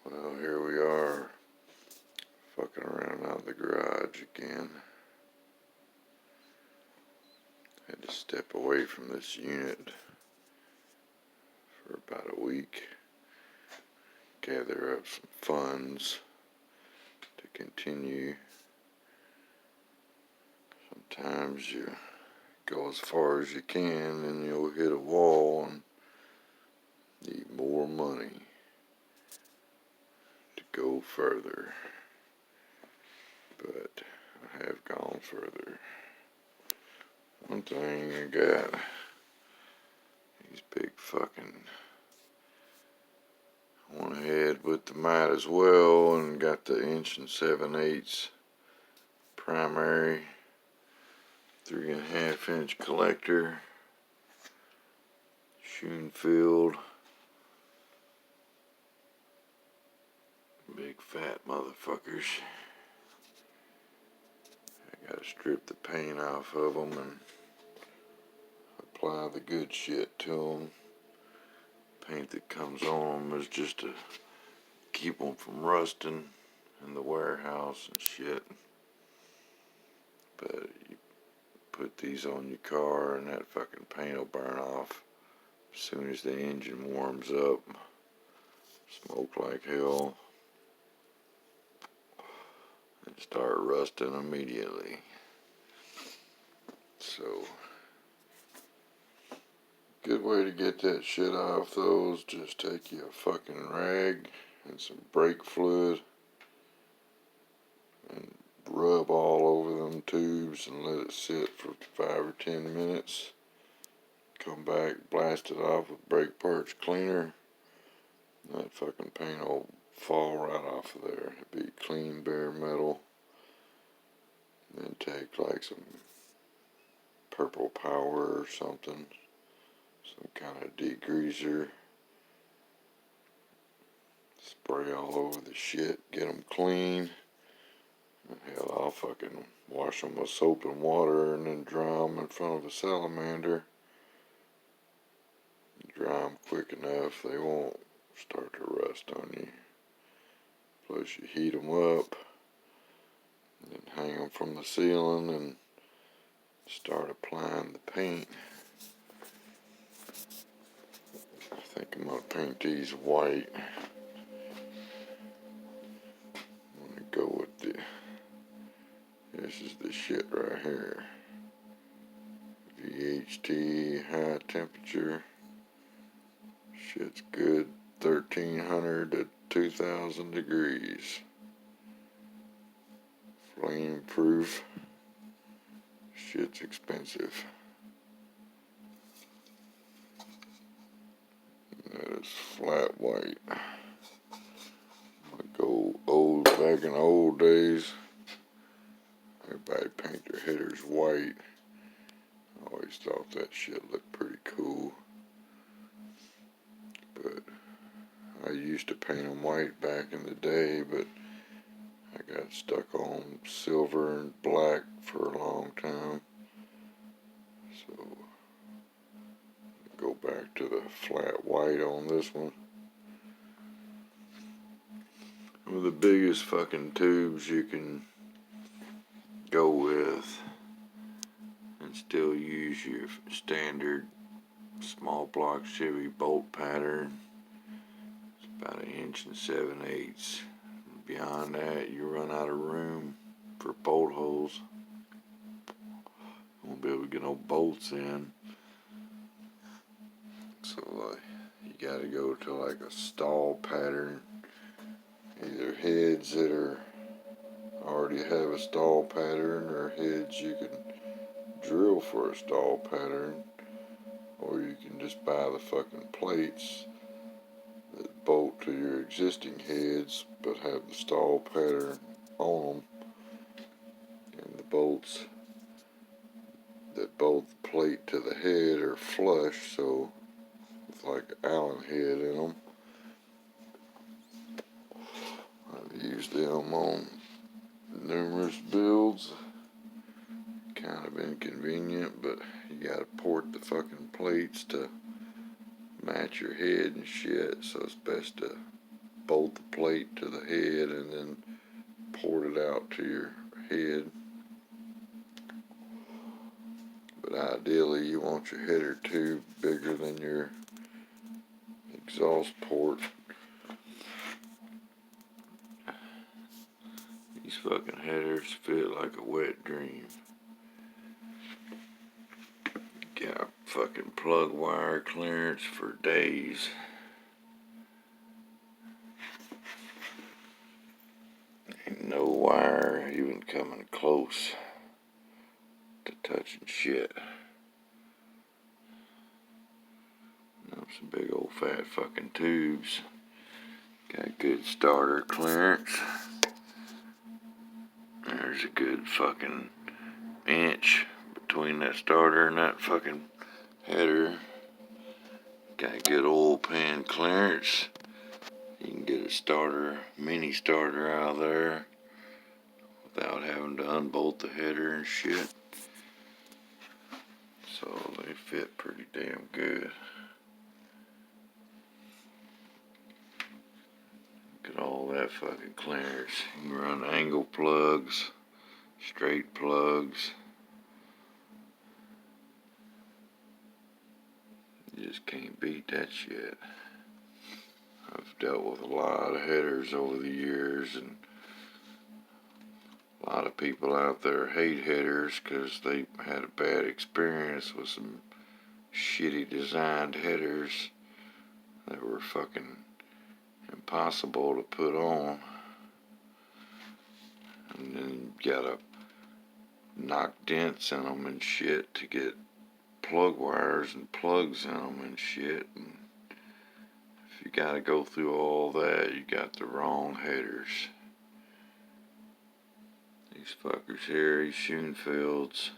Well, here we are, fucking around out of the garage again. Had to step away from this unit for about a week, gather up some funds to continue. Sometimes you go as far as you can and you'll hit a wall and need more money to go further. But I have gone further. One thing I got, these big fucking, I went ahead with the might as well and got the 1 7/8 primary 3.5 inch collector, Schoenfeld, big fat motherfuckers. I gotta strip the paint off of them and apply the good shit to them. Paint that comes on them is just to keep them from rusting in the warehouse and shit. But you put these on your car and that fucking paint will burn off as soon as the engine warms up. Smoke like hell and start rusting immediately. So, good way to get that shit off though is just take you a fucking rag and some brake fluid and rub all over them tubes and let it sit for 5 or 10 minutes. Come back, blast it off with brake parts cleaner. That fucking paint will fall right off of there. It'd be clean bare metal. Then take like some purple power or something, some kind of degreaser. Spray all over the shit, get them clean. Hell, I'll fucking wash them with soap and water and then dry them in front of a salamander. Dry them quick enough, they won't start to rust on you. Plus you heat them up, and then hang them from the ceiling and start applying the paint. I think I'm going to paint these white. I'm going to go with this is the shit right here. VHT high temperature. Shit's good, 1300 to 2000 degrees. Flame proof. Shit's expensive. That is flat white. Back in the old days, everybody paint their headers white. I always thought that shit looked pretty cool. But I used to paint them white back in the day, but I got stuck on silver and black for a long time. So, go back to the flat white on this one. One of the biggest fucking tubes you can go with and still use your standard small block Chevy bolt pattern. It's about 1 7/8. Beyond that, you run out of room for bolt holes. You won't be able to get no bolts in. So you gotta go to like a stall pattern. Either heads that already have a stall pattern or heads you can drill for a stall pattern, or you can just buy the fucking plates that bolt to your existing heads but have the stall pattern on them, and the bolts that both plate to the head are flush, so with like an Allen head in them. I've used them on numerous builds. Kind of inconvenient, but you gotta port the fucking plates to match your head and shit, so it's best to bolt the plate to the head and then port it out to your head. But ideally you want your header tube bigger than your exhaust port. These fucking headers fit like a wet dream. Got fucking plug wire clearance for days. Ain't no wire even coming close to touching shit. Some big old fat fucking tubes. Got good starter clearance. There's a good fucking inch between that starter and that fucking header. Got good oil pan clearance. You can get a starter, mini starter out of there without having to unbolt the header and shit. So they fit pretty damn good. Look at all that fucking clearance. You can run angle plugs, straight plugs. You just can't beat that shit. I've dealt with a lot of headers over the years, and a lot of people out there hate headers because they had a bad experience with some shitty designed headers that were fucking impossible to put on. And then you gotta knock dents in them and shit to get plug wires and plugs in them and shit. And if you gotta go through all that, you got the wrong headers. These fuckers here, these Schoenfelds,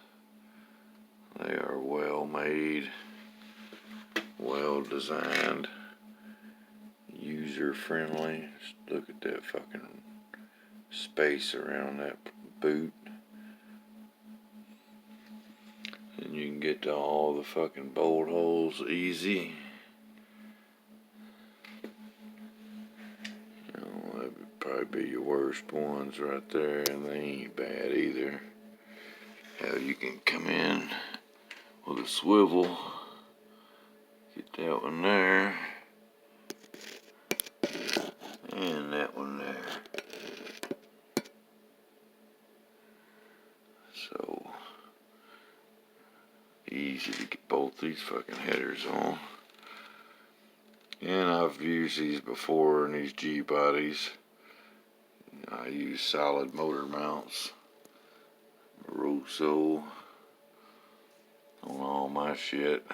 they are well made, well designed, user friendly. Just look at that fucking space around that boot. And you can get to all the fucking bolt holes easy. You know, that would probably be your worst ones right there, and they ain't bad either. Hell, you can come in with a swivel, get that one there, and that one there. So easy to get both these fucking headers on. And I've used these before in these G bodies. I use solid motor mounts, Rosso, on all my shit.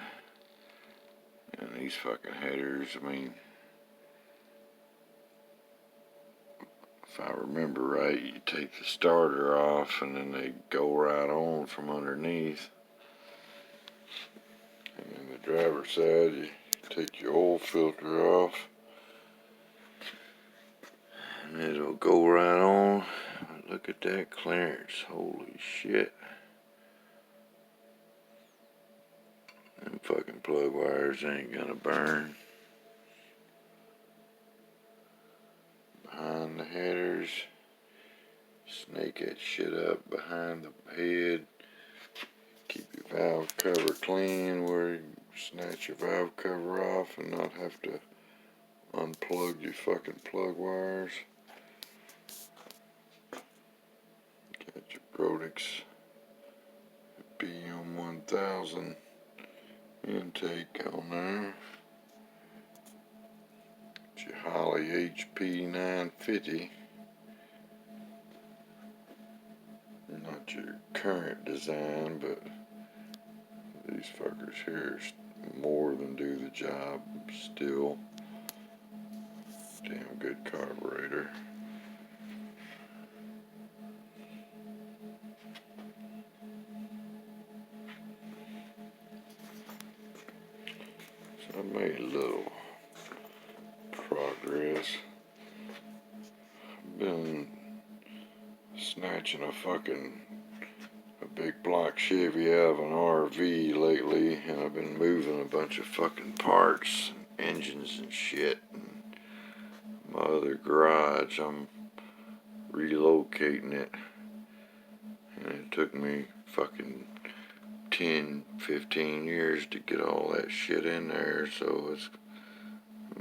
And these fucking headers, I mean, if I remember right, you take the starter off and then they go right on from underneath. And then the driver's side, you take your oil filter off and it'll go right on. Look at that clearance, holy shit. Them fucking plug wires ain't gonna burn. Behind the headers, snake that shit up behind the head. Keep your valve cover clean where you snatch your valve cover off and not have to unplug your fucking plug wires. Got your Brodix BM1000 intake on there. Got your Holley HP 950. Not your current design, but these fuckers here more than do the job still. Damn good carburetor. So I made a little progress. I've been snatching a big black Chevy out of an RV lately, and I've been moving a bunch of fucking parts, engines and shit. And my other garage. I'm relocating it, and it took me fucking 10, 15 years to get all that shit in there, so it's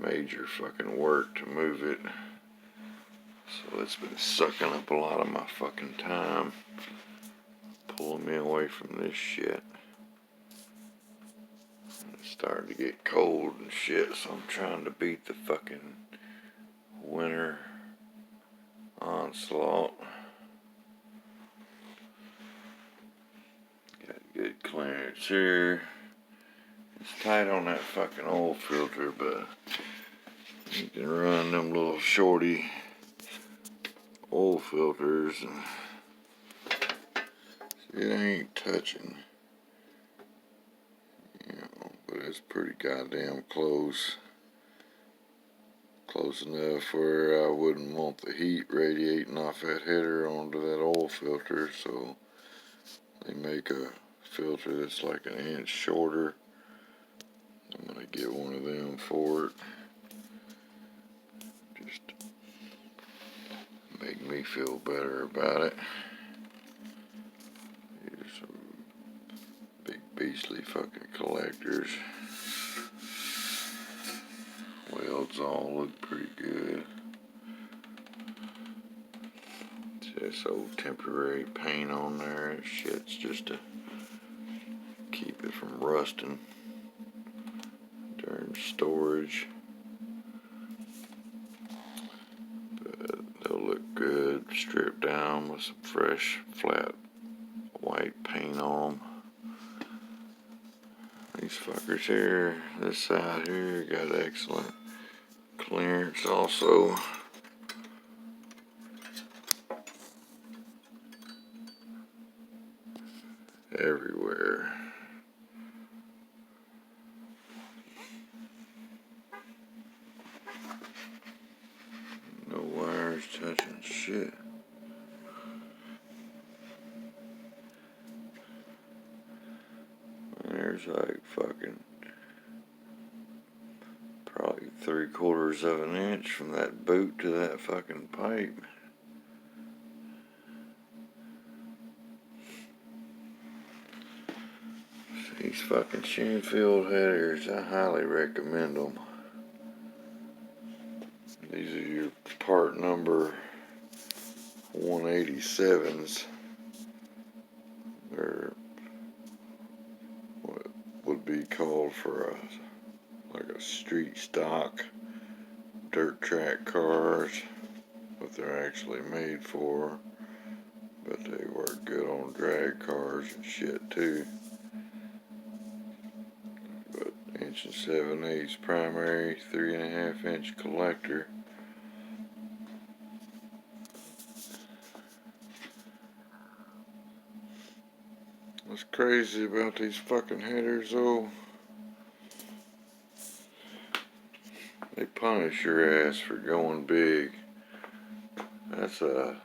major fucking work to move it. So it's been sucking up a lot of my fucking time, pulling me away from this shit. It's starting to get cold and shit, so I'm trying to beat the fucking winter onslaught. Got good clearance here. It's tight on that fucking oil filter, but you can run them little shorty oil filters and it ain't touching, you know, but it's pretty goddamn close. Close enough where I wouldn't want the heat radiating off that header onto that oil filter, so they make a filter that's like an inch shorter. I'm gonna get one of them for it. Just make me feel better about it. Here's some big beastly fucking collectors. Welds all look pretty good. It's this old temporary paint on there and shit's just to keep it from rusting during storage. But they'll look good stripped down with some fresh flat white paint on them. These fuckers here, this side here, got excellent clearance also. Everywhere. No wires touching shit. There's like fucking probably 3/4 of an inch from that boot to that fucking pipe. These fucking Schoenfeld headers, I highly recommend them. These are your part number 187s. They're what would be called for like a street stock dirt track cars, what they're actually made for. But they work good on drag cars and shit too. But 1 7/8 primary, 3.5 inch collector. What's crazy about these fucking headers though, they punish your ass for going big. That's a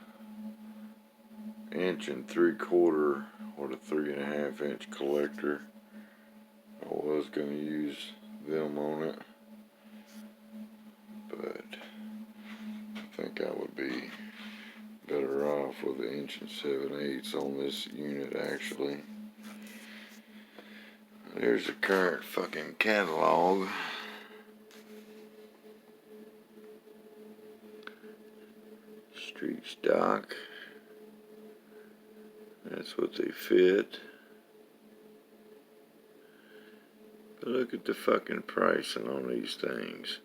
1 3/4 with a 3.5 inch collector. I was gonna use them on it, but I think I would be better off with the 1 7/8 on this unit actually. There's the current fucking catalog. Street stock. That's what they fit. But look at the fucking pricing on these things.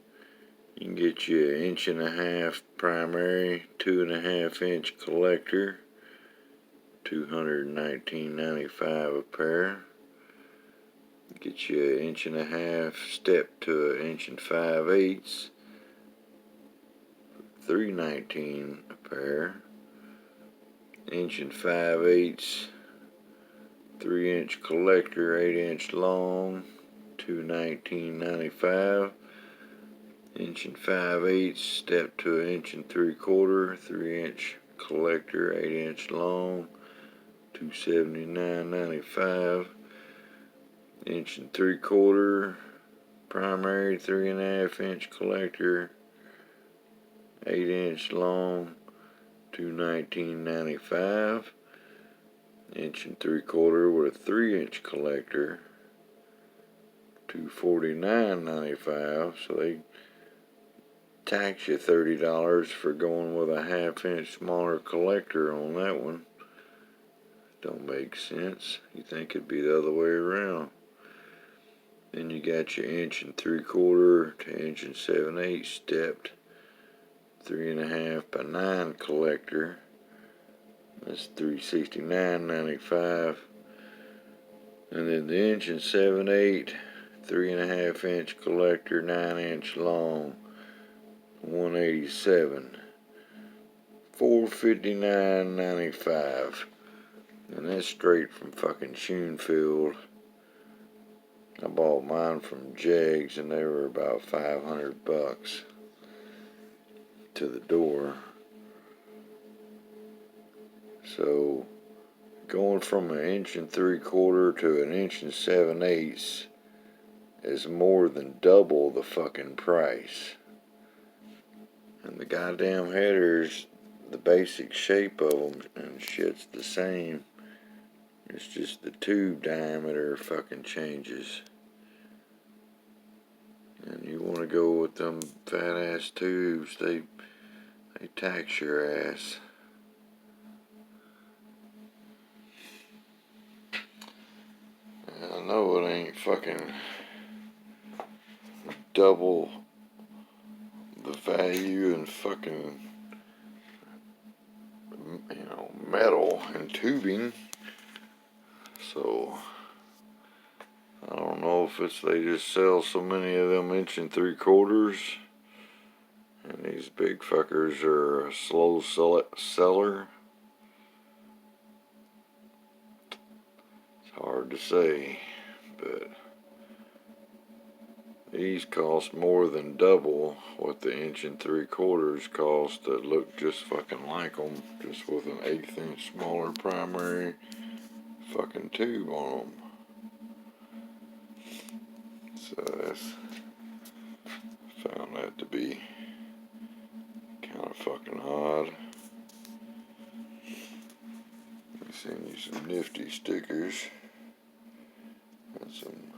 You can get you 1.5 inch primary, 2.5 inch collector, $219.95 a pair. Get you 1.5 inch step to 1 5/8 inch, $319 a pair. 1 5/8 inch, 3 inch collector, 8 inch long, $219.95. 1 5/8 inch step to 1 3/4 inch, 3 inch collector, 8 inch long, $279.95. 1 3/4 primary, 3.5 inch collector, 8" long, $219.95. 1 3/4 with a 3" collector, $249.95. So they tax you $30 for going with a 1/2" smaller collector on that one. Don't make sense. You think it'd be the other way around. Then you got your 1 3/4 to 1 7/8 stepped 3.5 by 9 collector. That's $369.95. And then the 1 7/8 3.5" collector, 9" long, $187. $459.95. And that's straight from fucking Schoenfeld. I bought mine from Jags and they were about $500 to the door. So going from 1 3/4 to 1 7/8 is more than double the fucking price. And the goddamn headers, the basic shape of them and shit's the same. It's just the tube diameter fucking changes. And you want to go with them fat ass tubes, they tax your ass. I know it ain't fucking double the value and fucking, metal and tubing. So I don't know if it's they just sell so many of them 1 3/4 and these big fuckers are a slow seller. It's hard to say, but these cost more than double what the 1 3/4 cost that look just fucking like them, just with an 1/8" smaller primary fucking tube on them. So found that to be kind of fucking odd. Let me send you some nifty stickers and some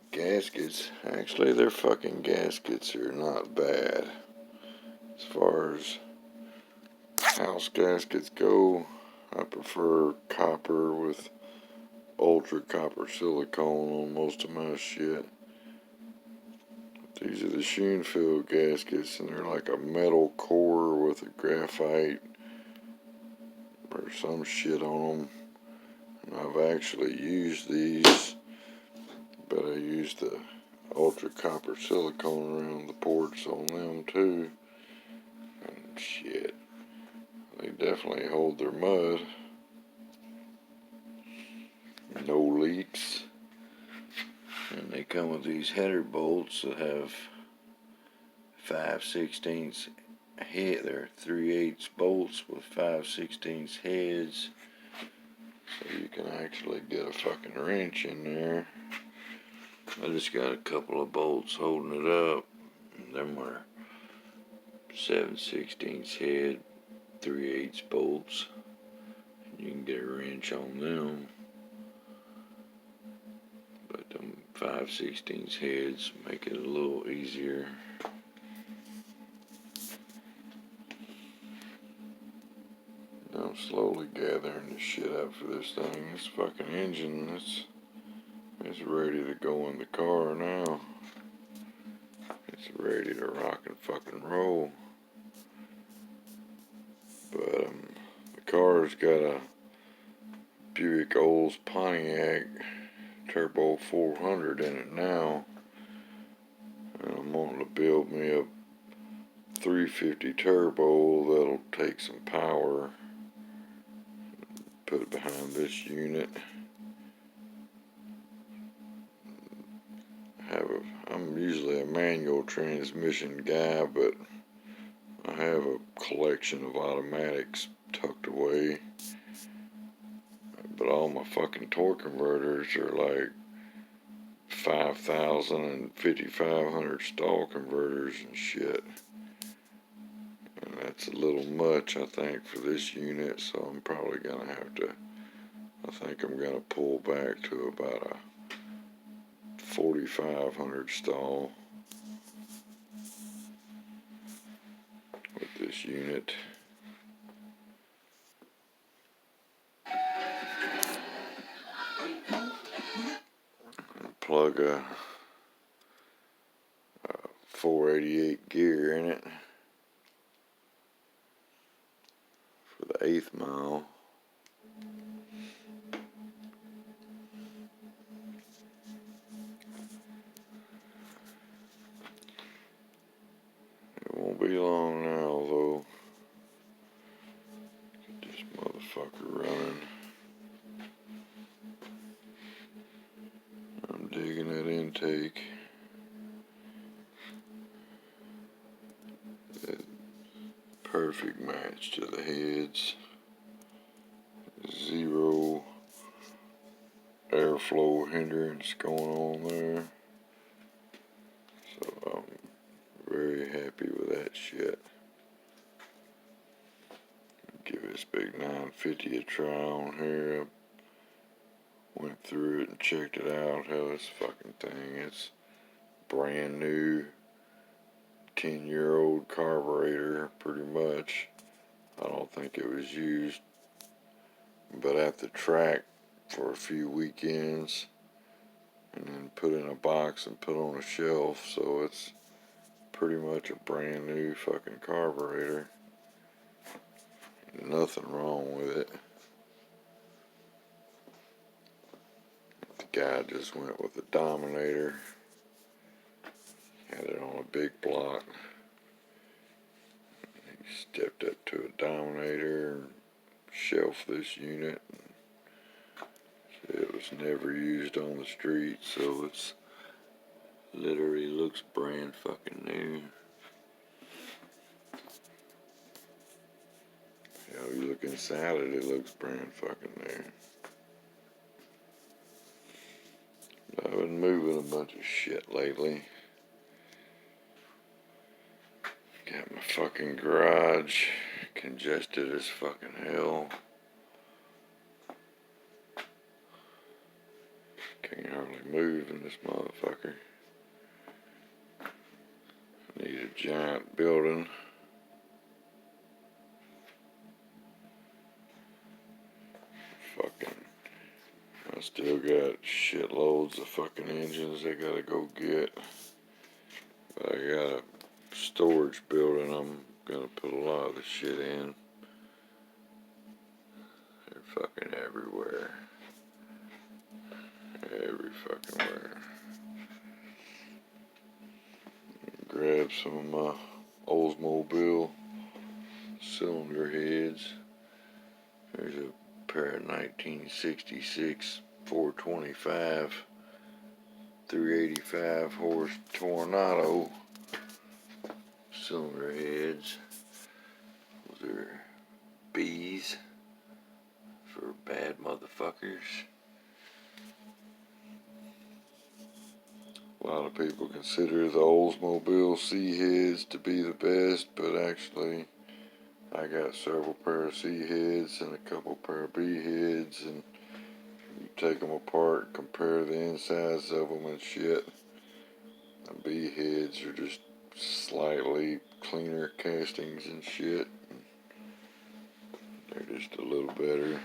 gaskets. Actually, their fucking gaskets are not bad. As far as house gaskets go, I prefer copper with ultra copper silicone on most of my shit. These are the Schoenfeld gaskets, and they're like a metal core with a graphite or some shit on them. And I've actually used these, but I used the ultra copper silicone around the ports on them too. And shit, they definitely hold their mud. No leaks. And they come with these header bolts that have 5/16 head. They're 3/8 bolts with 5/16 heads. So you can actually get a fucking wrench in there. I just got a couple of bolts holding it up. Them are 7/16 head, 3/8 bolts. You can get a wrench on them. But them 5/16 heads make it a little easier. I'm slowly gathering the shit up for this thing. This fucking engine, it's ready to go in the car now. It's ready to rock and fucking roll. But the car's got a Buick Olds Pontiac Turbo 400 in it now. And I'm wanting to build me a 350 turbo that'll take some power, put it behind this unit. I'm usually a manual transmission guy, but I have a collection of automatics tucked away. But all my fucking torque converters are like 5,000 and 5,500 stall converters and shit. And that's a little much, I think, for this unit, so I'm probably gonna have to, I think I'm gonna pull back to about a 4,500 stall with this unit. And plug a 488 gear in it for the 8th mile. It won't be long now though. Get this motherfucker running. I'm digging that intake. That perfect match to the heads. Zero airflow hindrance going on there. So I'm very happy with that shit. Give this big 950 a try on here. I went through it and checked it out. How this fucking thing, it's brand new, 10-year-old carburetor, pretty much. I don't think it was used but at the track for a few weekends, and then put in a box and put on a shelf, so it's pretty much a brand new fucking carburetor. Nothing wrong with it. The guy just went with a Dominator, had it on a big block. He stepped up to a Dominator and shelved this unit. It was never used on the street, so it's literally looks brand fucking new. Hell, you look inside it, it looks brand fucking new. I've been moving a bunch of shit lately. Got my fucking garage congested as fucking hell. Can't hardly move in this motherfucker. Need a giant building. Fucking, I still got shitloads of fucking engines I gotta go get. But I got a storage building I'm gonna put a lot of the shit in. They're fucking everywhere. Every fucking where. Grab some of my Oldsmobile cylinder heads. There's a pair of 1966 425 385 horse Tornado cylinder heads. Those are B's for bad motherfuckers. A lot of people consider the Oldsmobile C heads to be the best, but actually I got several pair of C heads and a couple pair of B heads, and you take them apart, compare the insides of them and shit. The B heads are just slightly cleaner castings and shit. They're just a little better.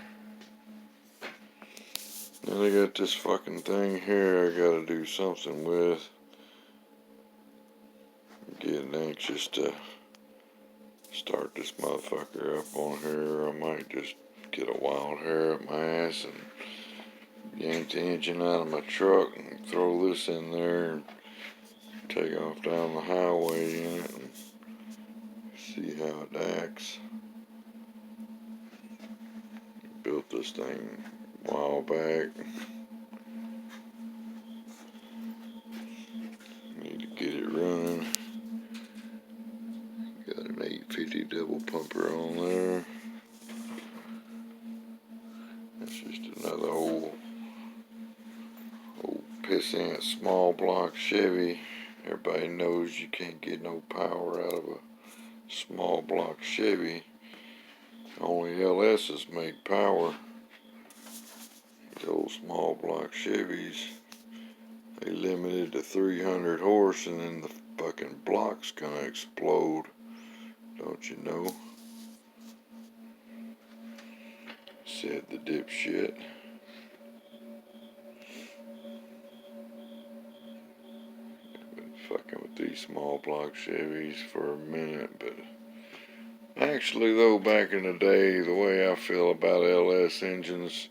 Then I got this fucking thing here I gotta do something with. I'm getting anxious to start this motherfucker up on here. I might just get a wild hair up my ass and yank the engine out of my truck and throw this in there and take off down the highway in it and see how it acts. Built this thing a while back. Need to get it running. Got an 850 double pumper on there. That's just another old this ain't small block Chevy. Everybody knows you can't get no power out of a small block Chevy. Only LS's make power. These old small block Chevys, they limited to 300 horse, and then the fucking block's gonna explode. Don't you know? Said the dipshit. Been fucking with these small block Chevys for a minute, but actually though, back in the day, the way I feel about LS engines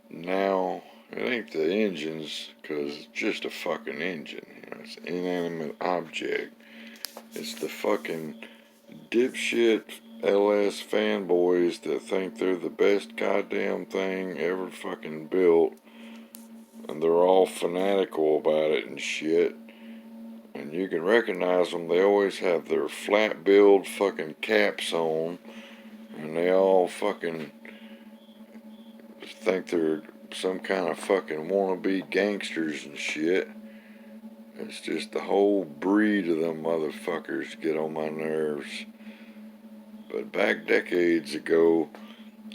now, it ain't the engines, cause it's just a fucking engine. You know, it's an inanimate object. It's the fucking dipshit LS fanboys that think they're the best goddamn thing ever fucking built, and they're all fanatical about it and shit. And you can recognize them. They always have their flat build fucking caps on, and they all fucking think they're some kind of fucking wannabe gangsters and shit. It's just the whole breed of them motherfuckers get on my nerves. But back decades ago,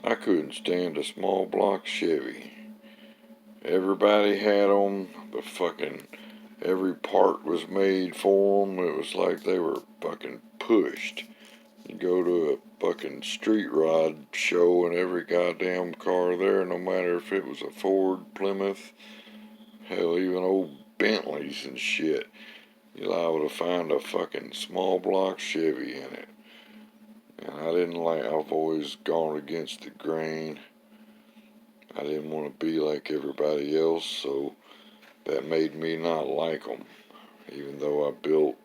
I couldn't stand a small block Chevy. Everybody had them. The fucking every part was made for them. It was like they were fucking pushed. You go to a fucking street rod show, and every goddamn car there, no matter if it was a Ford, Plymouth, hell, even old Bentleys and shit, you're liable to find a fucking small block Chevy in it. And I've always gone against the grain. I didn't want to be like everybody else, so that made me not like them. Even though I built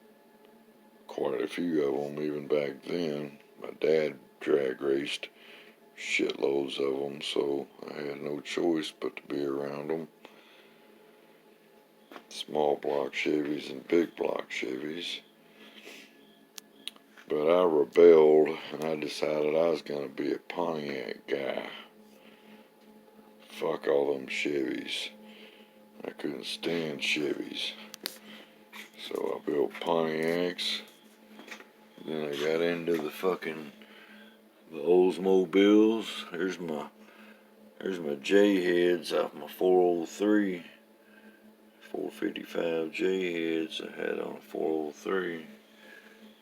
quite a few of them even back then. My dad drag raced shitloads of them, so I had no choice but to be around them. Small block Chevys and big block Chevys. But I rebelled, and I decided I was going to be a Pontiac guy. Fuck all them Chevys. I couldn't stand Chevys. So I built Pontiacs. Then I got into the Oldsmobiles. Here's my J-heads off my 403. 455 J-heads I had on a 403.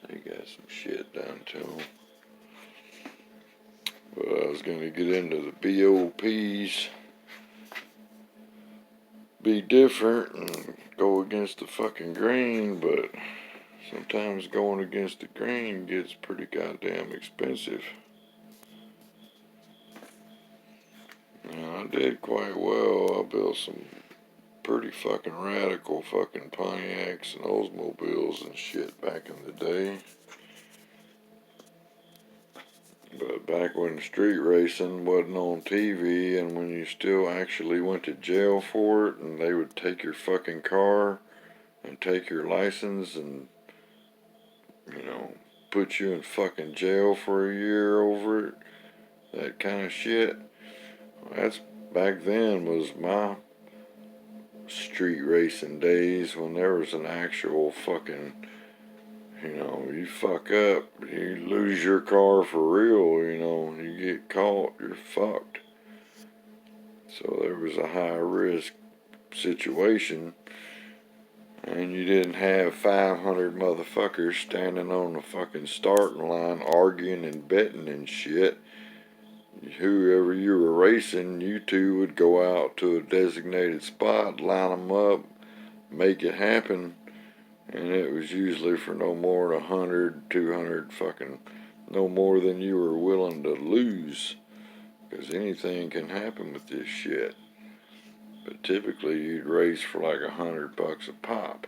They got some shit done to them. But I was going to get into the BOPs, be different and go against the fucking grain, but sometimes going against the grain gets pretty goddamn expensive. And I did quite well. I built some pretty fucking radical fucking Pontiacs and Oldsmobiles and shit back in the day. But back when street racing wasn't on TV, and when you still actually went to jail for it, and they would take your fucking car and take your license and, you know, put you in fucking jail for a year over it, that kind of shit. That's back then was my street racing days, when there was an actual fucking, you know, you fuck up, you lose your car for real, you know, you get caught, you're fucked. So there was a high risk situation, and you didn't have 500 motherfuckers standing on the fucking starting line arguing and betting and shit. Whoever you were racing, you two would go out to a designated spot, line them up, make it happen, and it was usually for no more than 100, 200 fucking, no more than you were willing to lose, because anything can happen with this shit. But typically you'd race for like $100 a pop.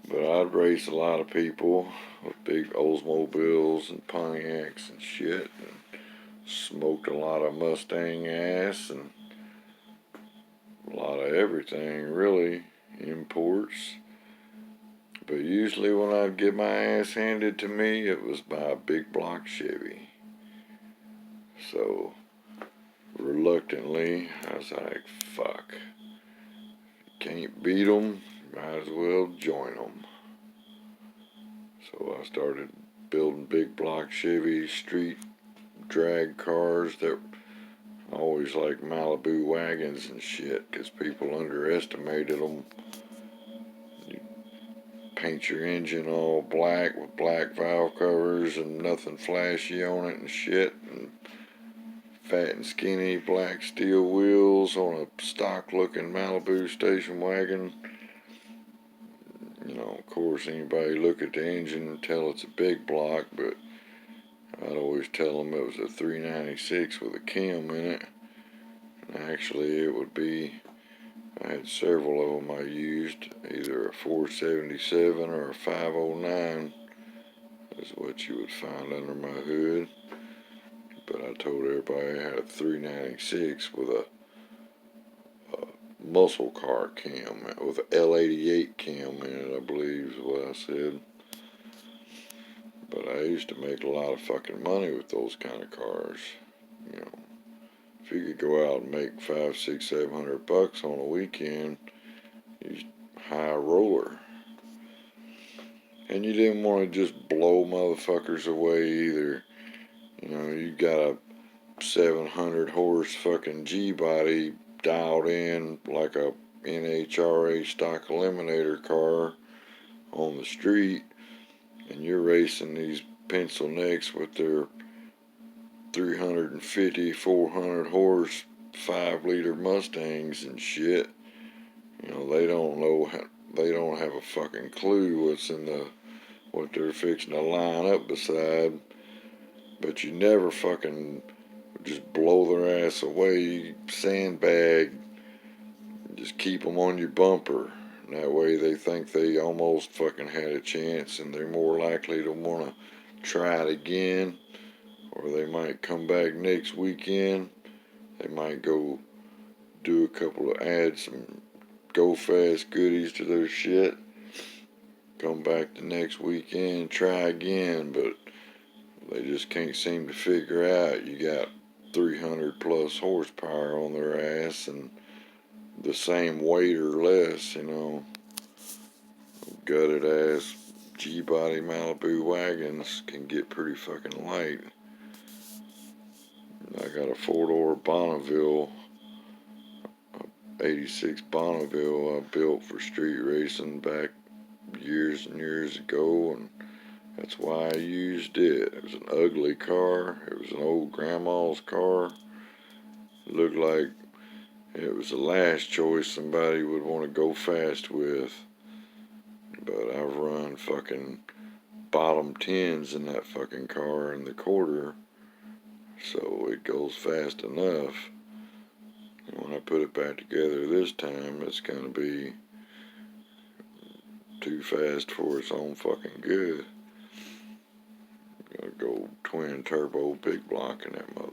But I'd race a lot of people with big Oldsmobiles and Pontiacs and shit, and smoked a lot of Mustang ass and a lot of everything, really, imports. But usually when I'd get my ass handed to me, it was by a big block Chevy. So reluctantly. I was like, fuck. Can't beat them, might as well join them. So I started building big block Chevy street drag cars that always like Malibu wagons and shit, because people underestimated them. You paint your engine all black with black valve covers and nothing flashy on it and shit, and fat and skinny black steel wheels on a stock looking Malibu station wagon. You know, of course, anybody look at the engine and tell it's a big block, but I'd always tell them it was a 396 with a cam in it. And actually, it would be, I had several of them I used, either a 477 or a 509 is what you would find under my hood. But I told everybody I had a 396 with a muscle car cam, with an L88 cam in it, I believe is what I said. But I used to make a lot of fucking money with those kind of cars. You know, if you could go out and make $500, $600, $700 on a weekend, you high roller. And you didn't want to just blow motherfuckers away either. You know, you got a 700 horse fucking G-body dialed in like a NHRA stock eliminator car on the street, and you're racing these pencil necks with their 350, 400 horse 5-liter Mustangs and shit. You know, they don't have a fucking clue what they're fixing to line up beside. But you never fucking just blow their ass away. You sandbag, just keep them on your bumper. And that way they think they almost fucking had a chance, and they're more likely to want to try it again. Or they might come back next weekend. They might go do add some go fast goodies to their shit. Come back the next weekend, try again, but they just can't seem to figure out you got 300+ horsepower on their ass and the same weight or less, you know. Gutted ass G-body Malibu wagons can get pretty fucking light. I got a 4-door Bonneville, 86 Bonneville I built for street racing back years and years ago, and that's why I used it. It was an ugly car. It was an old grandma's car. It looked like it was the last choice somebody would want to go fast with. But I've run fucking bottom 10s in that fucking car in the quarter, so it goes fast enough. And when I put it back together this time, it's gonna be too fast for its own fucking good. Gotta go twin turbo big block in that motherfucker.